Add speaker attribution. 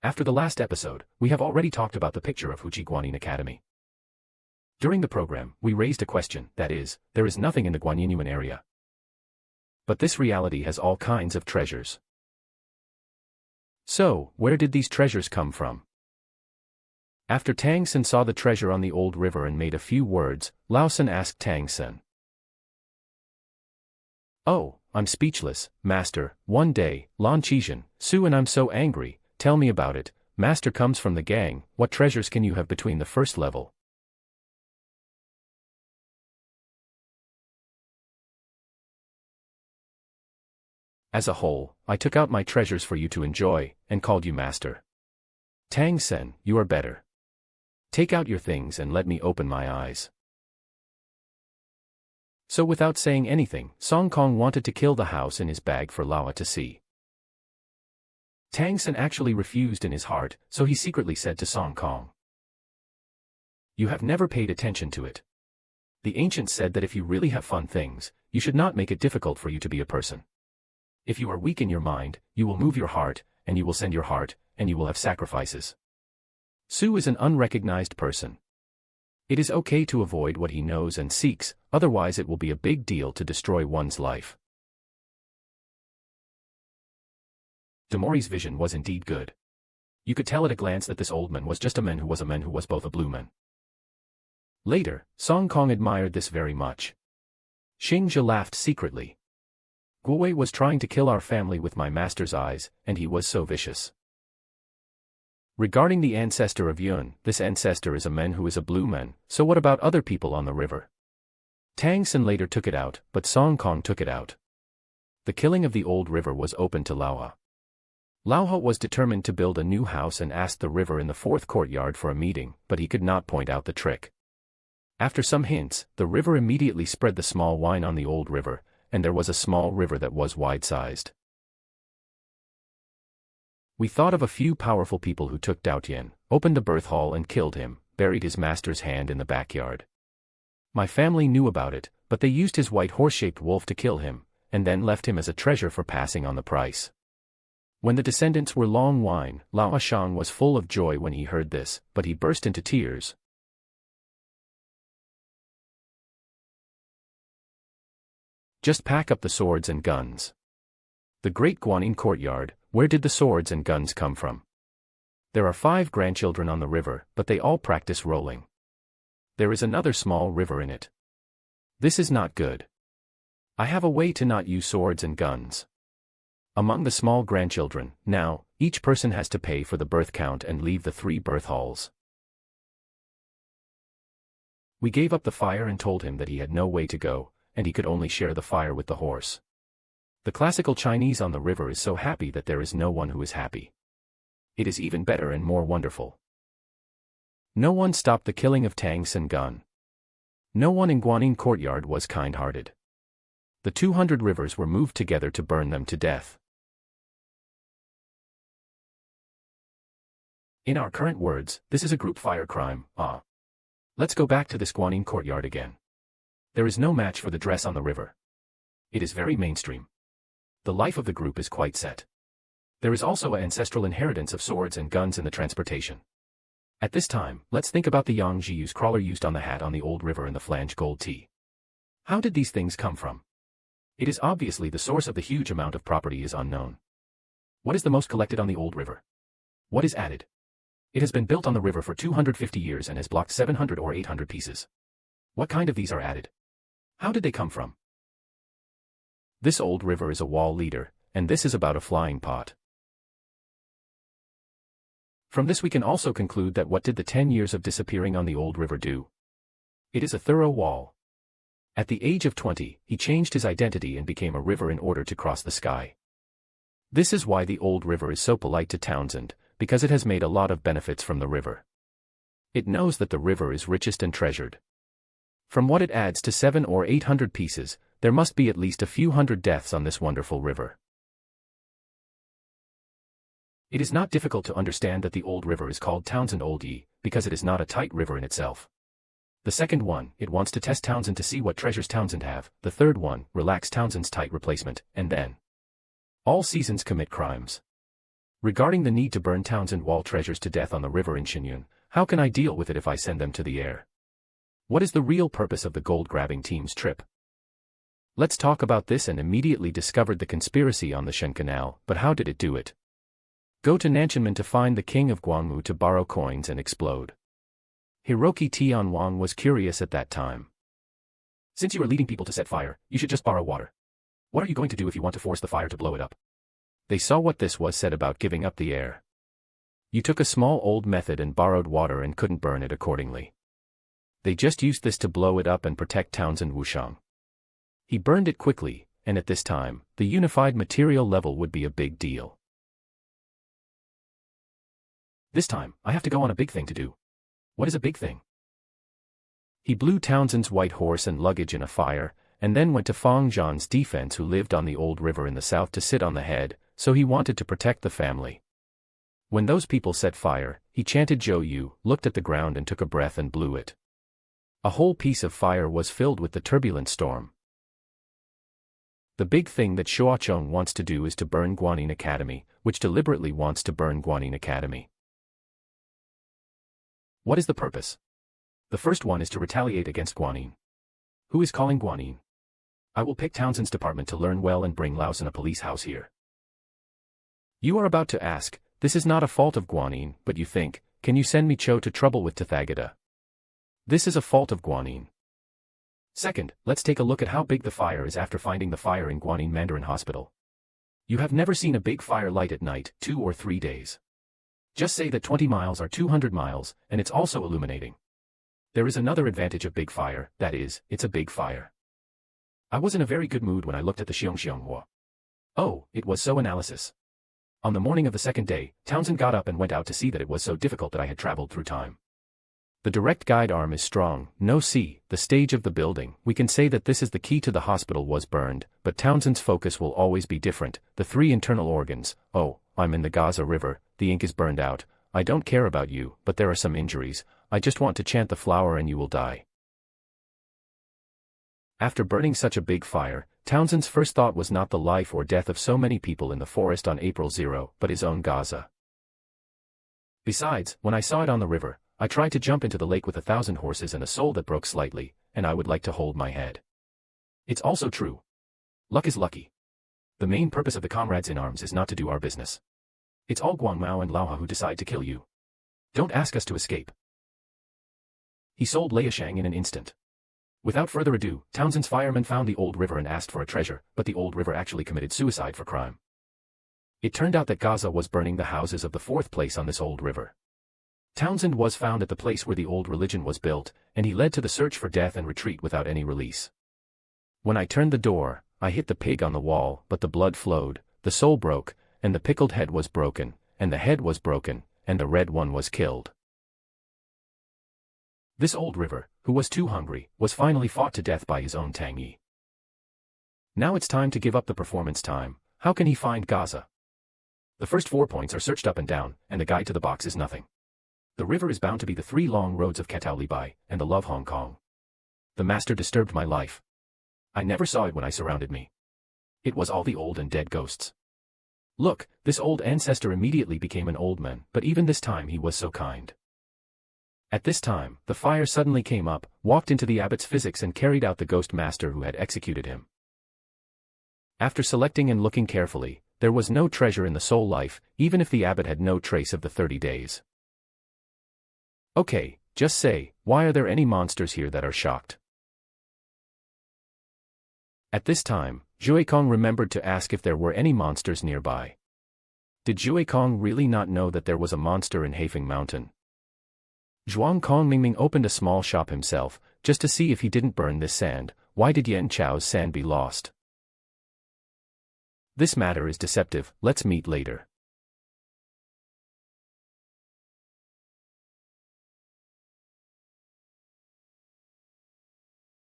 Speaker 1: After the last episode, we have already talked about the picture of Huji Guanyin Academy. During the program, we raised a question, that is, there is nothing in the Guanyin area. But this reality has all kinds of treasures. So, where did these treasures come from? After Tang Sen saw the treasure on the old river and made a few words, Lao Sen asked Tang Sen. "Oh, I'm speechless, Master. One day, Lan Qizhen, Su and I'm so angry. Tell me about it. Master comes from the gang. What treasures can you have between the first level?" As a whole, I took out my treasures for you to enjoy, and called you Master. Tang Sen, you are better. Take out your things and let me open my eyes. So without saying anything, Sun Wukong wanted to kill the house in his bag for Laowa to see. Tang Sen actually refused in his heart, so he secretly said to Sun Wukong, "You have never paid attention to it. The ancients said that if you really have fun things, you should not make it difficult for you to be a person. If you are weak in your mind, you will move your heart, and you will send your heart, and you will have sacrifices. Su is an unrecognized person. It is okay to avoid what he knows and seeks, otherwise it will be a big deal to destroy one's life." Demori's vision was indeed good. You could tell at a glance that this old man was just a man who was both a blue man. Later, Sun Wukong admired this very much. Xingzhe laughed secretly. "Guwei was trying to kill our family with my master's eyes, and he was so vicious." Regarding the ancestor of Yun, this ancestor is a man who is a blue man, so what about other people on the river? Tang Sen later took it out, but Sun Wukong took it out. The killing of the old river was open to Laowa. Laowa was determined to build a new house and asked the river in the fourth courtyard for a meeting, but he could not point out the trick. After some hints, the river immediately spread the small wine on the old river, and there was a small river that was wide-sized. We thought of a few powerful people who took Dao Tian, opened the birth hall and killed him, buried his master's hand in the backyard. My family knew about it, but they used his white horse-shaped wolf to kill him, and then left him as a treasure for passing on the price. When the descendants were long wine, Lao Shang was full of joy when he heard this, but he burst into tears. Just pack up the swords and guns. The great Guanyin courtyard, where did the swords and guns come from? There are 5 grandchildren on the river, but they all practice rowing. There is another small river in it. This is not good. I have a way to not use swords and guns. Among the small grandchildren, now, each person has to pay for the birth count and leave the 3 birth halls. We gave up the fire and told him that he had no way to go, and he could only share the fire with the horse. The classical Chinese on the river is so happy that there is no one who is happy. It is even better and more wonderful. No one stopped the killing of Tang Sen Gun. No one in Guanyin courtyard was kind-hearted. The 200 rivers were moved together to burn them to death. In our current words, this is a group fire crime. Let's go back to this Guanyin courtyard again. There is no match for the dress on the river. It is very mainstream. The life of the group is quite set. There is also an ancestral inheritance of swords and guns in the transportation. At this time, let's think about the Yang Jiu's crawler used on the hat on the old river and the flange gold tea. How did these things come from? It is obviously the source of the huge amount of property is unknown. What is the most collected on the old river? What is added? It has been built on the river for 250 years and has blocked 700 or 800 pieces. What kind of these are added? How did they come from? This old river is a wall leader, and this is about a flying pot. From this we can also conclude that what did the 10 years of disappearing on the old river do? It is a thorough wall. At the age of 20, he changed his identity and became a river in order to cross the sky. This is why the old river is so polite to Townsend, because it has made a lot of benefits from the river. It knows that the river is richest and treasured. From what it adds to 700 or 800 pieces, there must be at least a few hundred deaths on this wonderful river. It is not difficult to understand that the old river is called Townsend Old Yi, because it is not a tight river in itself. The second one, it wants to test Townsend to see what treasures Townsend have. The third one, relax Townsend's tight replacement, and then all seasons commit crimes. Regarding the need to burn Townsend wall treasures to death on the river in Shenyun, how can I deal with it if I send them to the air? What is the real purpose of the gold-grabbing team's trip? Let's talk about this and immediately discovered the conspiracy on the Shen Canal, but how did it do it? Go to Nanchenman to find the king of Guangwu to borrow coins and explode. Hiroki Tianwang was curious at that time. Since you are leading people to set fire, you should just borrow water. What are you going to do if you want to force the fire to blow it up? They saw what this was said about giving up the air. You took a small old method and borrowed water and couldn't burn it accordingly. They just used this to blow it up and protect Townsend Wushang. He burned it quickly, and at this time, the unified material level would be a big deal. This time, I have to go on a big thing to do. What is a big thing? He blew Townsend's white horse and luggage in a fire, and then went to Fang Zhan's defense who lived on the old river in the south to sit on the head, so he wanted to protect the family. When those people set fire, he chanted Zhou Yu, looked at the ground and took a breath and blew it. A whole piece of fire was filled with the turbulent storm. The big thing that Shuacheng wants to do is to burn Guanyin Academy, which deliberately wants to burn Guanyin Academy. What is the purpose? The first one is to retaliate against Guanyin. Who is calling Guanyin? I will pick Townsend's department to learn well and bring Laos in a police house here. You are about to ask, this is not a fault of Guanyin, but you think, can you send me Cho to trouble with Tathagata? This is a fault of Guanyin. Second, let's take a look at how big the fire is after finding the fire in Guanyin Mandarin Hospital. You have never seen a big fire light at night, 2 or 3 days. Just say that 20 miles are 200 miles, and it's also illuminating. There is another advantage of big fire, that is, it's a big fire. I was in a very good mood when I looked at the Xiongxianghua. Oh, it was so analysis. On the morning of the second day, Townsend got up and went out to see that it was so difficult that I had traveled through time. The direct guide arm is strong, no see, the stage of the building, we can say that this is the key to the hospital was burned, but Townsend's focus will always be different, the 3 internal organs, oh, I'm in the Gaza River, the ink is burned out, I don't care about you, but there are some injuries, I just want to chant the flower and you will die. After burning such a big fire, Townsend's first thought was not the life or death of so many people in the forest on April 0, but his own Gaza. Besides, when I saw it on the river, I tried to jump into the lake with 1,000 horses and a soul that broke slightly, and I would like to hold my head. It's also true. Luck is lucky. The main purpose of the comrades in arms is not to do our business. It's all Guangmao and Laoha who decide to kill you. Don't ask us to escape. He sold Liashang in an instant. Without further ado, Townsend's firemen found the old river and asked for a treasure, but the old river actually committed suicide for crime. It turned out that Gaza was burning the houses of the 4th place on this old river. Townsend was found at the place where the old religion was built, and he led to the search for death and retreat without any release. When I turned the door, I hit the pig on the wall, but the blood flowed, the soul broke, and the pickled head was broken, and the head was broken, and the red one was killed. This old river, who was too hungry, was finally fought to death by his own Tang Yi. Now it's time to give up the performance time. How can he find Gaza? The first 4 points are searched up and down, and the guide to the box is nothing. The river is bound to be the 3 long roads of Katao Libai, and the love Hong Kong. The master disturbed my life. I never saw it when I surrounded me. It was all the old and dead ghosts. Look, this old ancestor immediately became an old man, but even this time he was so kind. At this time, the fire suddenly came up, walked into the abbot's physics and carried out the ghost master who had executed him. After selecting and looking carefully, there was no treasure in the soul life, even if the abbot had no trace of the 30 days. Okay, just say, why are there any monsters here that are shocked? At this time, Zhuekong remembered to ask if there were any monsters nearby. Did Zhuekong really not know that there was a monster in Haifeng Mountain? Zhuang Kong Mingming opened a small shop himself, just to see if he didn't burn this sand. Why did Yan Chao's sand be lost? This matter is deceptive, let's meet later.